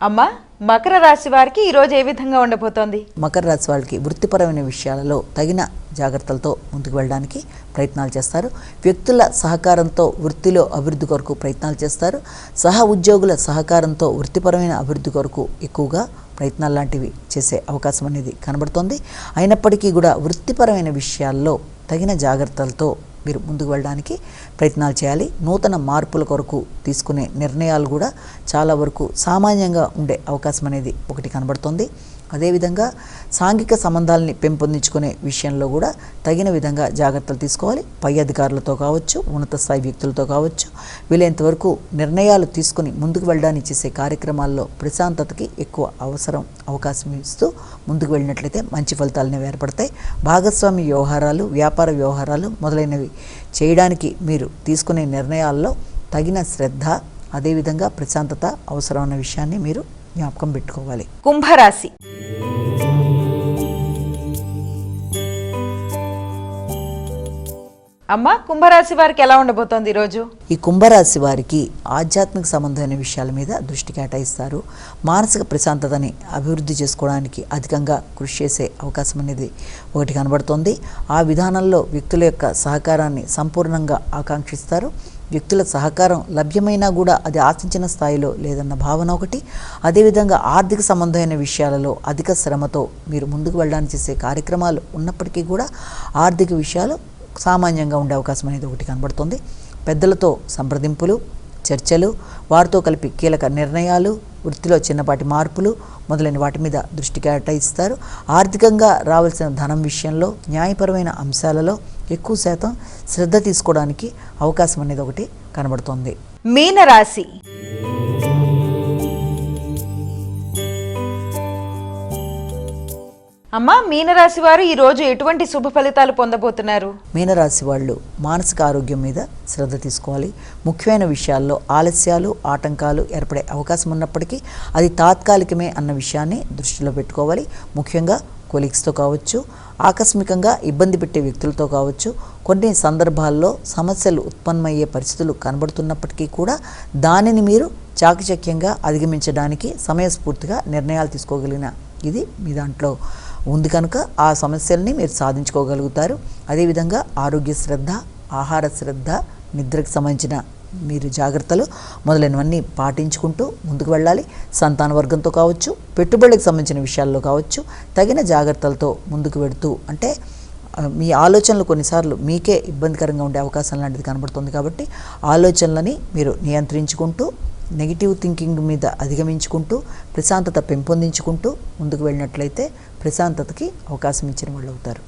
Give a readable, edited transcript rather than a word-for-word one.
అమ్మ మకర రాశి వారికి ఈ రోజు ఏ విధంగా ఉండబోతోంది? మకర రాశి వాళ్ళకి వృత్తిపరమైన విషయాలలో తగిన జాగ్రత్తలతో ముందుకు వెళ్ళడానికి ప్రయత్నాలు చేస్తారు. వ్యక్తుల సహకారంతో వృత్తిలో అభివృద్ధి కొరకు ప్రయత్నాలు చేస్తారు. సహ ఉద్యోగుల సహకారంతో వృత్తిపరమైన అభివృద్ధి కొరకు ఎక్కువగా ప్రయత్నాలు లాంటివి చేసే అవకాశం అనేది కనబడుతోంది. అయినప్పటికీ కూడా వృత్తిపరమైన విషయాల్లో తగిన జాగ్రత్తలతో మీరు ముందుకు వెళ్ళడానికి ప్రయత్నాలు చేయాలి. నూతన మార్పుల కొరకు తీసుకునే నిర్ణయాలు కూడా చాలా వరకు సామాన్యంగా ఉండే అవకాశం అనేది ఒకటి కనబడుతుంది. అదేవిధంగా సాంఘిక సంబంధాలని పెంపొందించుకునే విషయంలో కూడా తగిన విధంగా జాగ్రత్తలు తీసుకోవాలి. పై అధికారులతో కావచ్చు, ఉన్నత స్థాయి వ్యక్తులతో కావచ్చు, వీలైనంత వరకు నిర్ణయాలు తీసుకుని ముందుకు వెళ్ళడానికి చేసే కార్యక్రమాల్లో ప్రశాంతతకి ఎక్కువ అవకాశం ఇస్తూ ముందుకు వెళ్ళినట్లయితే మంచి ఫలితాలనే ఏర్పడతాయి. భాగస్వామి వ్యవహారాలు, వ్యాపార వ్యవహారాలు మొదలైనవి చేయడానికి మీరు తీసుకునే నిర్ణయాల్లో తగిన శ్రద్ధ, అదేవిధంగా ప్రశాంతత అవసరమైన విషయాన్ని మీరు జ్ఞాపకం పెట్టుకోవాలి. కుంభరాశి. అమ్మ కుంభరాశి వారికి ఎలా ఉండబోతోంది ఈరోజు? ఈ కుంభరాశి వారికి ఆధ్యాత్మిక సంబంధమైన విషయాల మీద దృష్టి కేటాయిస్తారు. మానసిక ప్రశాంతతని అభివృద్ధి చేసుకోవడానికి అధికంగా కృషి చేసే అవకాశం అనేది ఒకటి కనబడుతోంది. ఆ విధానంలో వ్యక్తుల యొక్క సహకారాన్ని సంపూర్ణంగా ఆకాంక్షిస్తారు. వ్యక్తుల సహకారం లభ్యమైనా కూడా అది ఆశించిన స్థాయిలో లేదన్న భావన ఒకటి. అదేవిధంగా ఆర్థిక సంబంధమైన విషయాలలో అధిక శ్రమతో మీరు ముందుకు వెళ్ళడానికి చేసే కార్యక్రమాలు ఉన్నప్పటికీ కూడా ఆర్థిక విషయాలు సామాన్యంగా ఉండే అవకాశం అనేది ఒకటి కనబడుతుంది. పెద్దలతో సంప్రదింపులు, చర్చలు, వారితో కలిపి కీలక నిర్ణయాలు, వృత్తిలో చిన్నపాటి మార్పులు మొదలైన వాటి మీద దృష్టి కేటాయిస్తారు. ఆర్థికంగా రావాల్సిన ధనం విషయంలో న్యాయపరమైన అంశాలలో ఎక్కువ శాతం శ్రద్ధ తీసుకోవడానికి అవకాశం అనేది ఒకటి కనబడుతోంది. మీనరాశి. అమ్మ మీనరాశి వారు ఈ రోజు ఎటువంటి శుభ ఫలితాలు పొందబోతున్నారు? మీనరాశి వాళ్ళు మానసిక ఆరోగ్యం మీద శ్రద్ధ తీసుకోవాలి. ముఖ్యమైన విషయాల్లో ఆలస్యాలు, ఆటంకాలు ఏర్పడే అవకాశం ఉన్నప్పటికీ అది తాత్కాలికమే అన్న విషయాన్ని దృష్టిలో పెట్టుకోవాలి. ముఖ్యంగా కొలీగ్స్తో కావచ్చు, ఆకస్మికంగా ఇబ్బంది పెట్టే వ్యక్తులతో కావచ్చు, కొన్ని సందర్భాల్లో సమస్యలు ఉత్పన్నమయ్యే పరిస్థితులు కనబడుతున్నప్పటికీ కూడా దానిని మీరు చాకచక్యంగా అధిగమించడానికి సమయస్ఫూర్తిగా నిర్ణయాలు తీసుకోగలిగిన ఇది మీ దాంట్లో ఉంది కనుక ఆ సమస్యల్ని మీరు సాధించుకోగలుగుతారు. అదేవిధంగా ఆరోగ్య శ్రద్ధ, ఆహార శ్రద్ధ, నిద్రకు సంబంధించిన మీరు జాగ్రత్తలు మొదలైనవన్నీ పాటించుకుంటూ ముందుకు వెళ్ళాలి. సంతాన వర్గంతో కావచ్చు, పెట్టుబడులకు సంబంధించిన విషయాల్లో కావచ్చు తగిన జాగ్రత్తలతో ముందుకు వెడుతూ, అంటే మీ ఆలోచనలు కొన్నిసార్లు మీకే ఇబ్బందికరంగా ఉండే అవకాశం లాంటిది కనబడుతుంది. కాబట్టి ఆలోచనలని మీరు నియంత్రించుకుంటూ, నెగిటివ్ థింకింగ్ మీద అధిగమించుకుంటూ, ప్రశాంతత పెంపొందించుకుంటూ ముందుకు వెళ్ళినట్లయితే ప్రశాంతతకి అవకాశం ఇచ్చిన వాళ్ళు అవుతారు.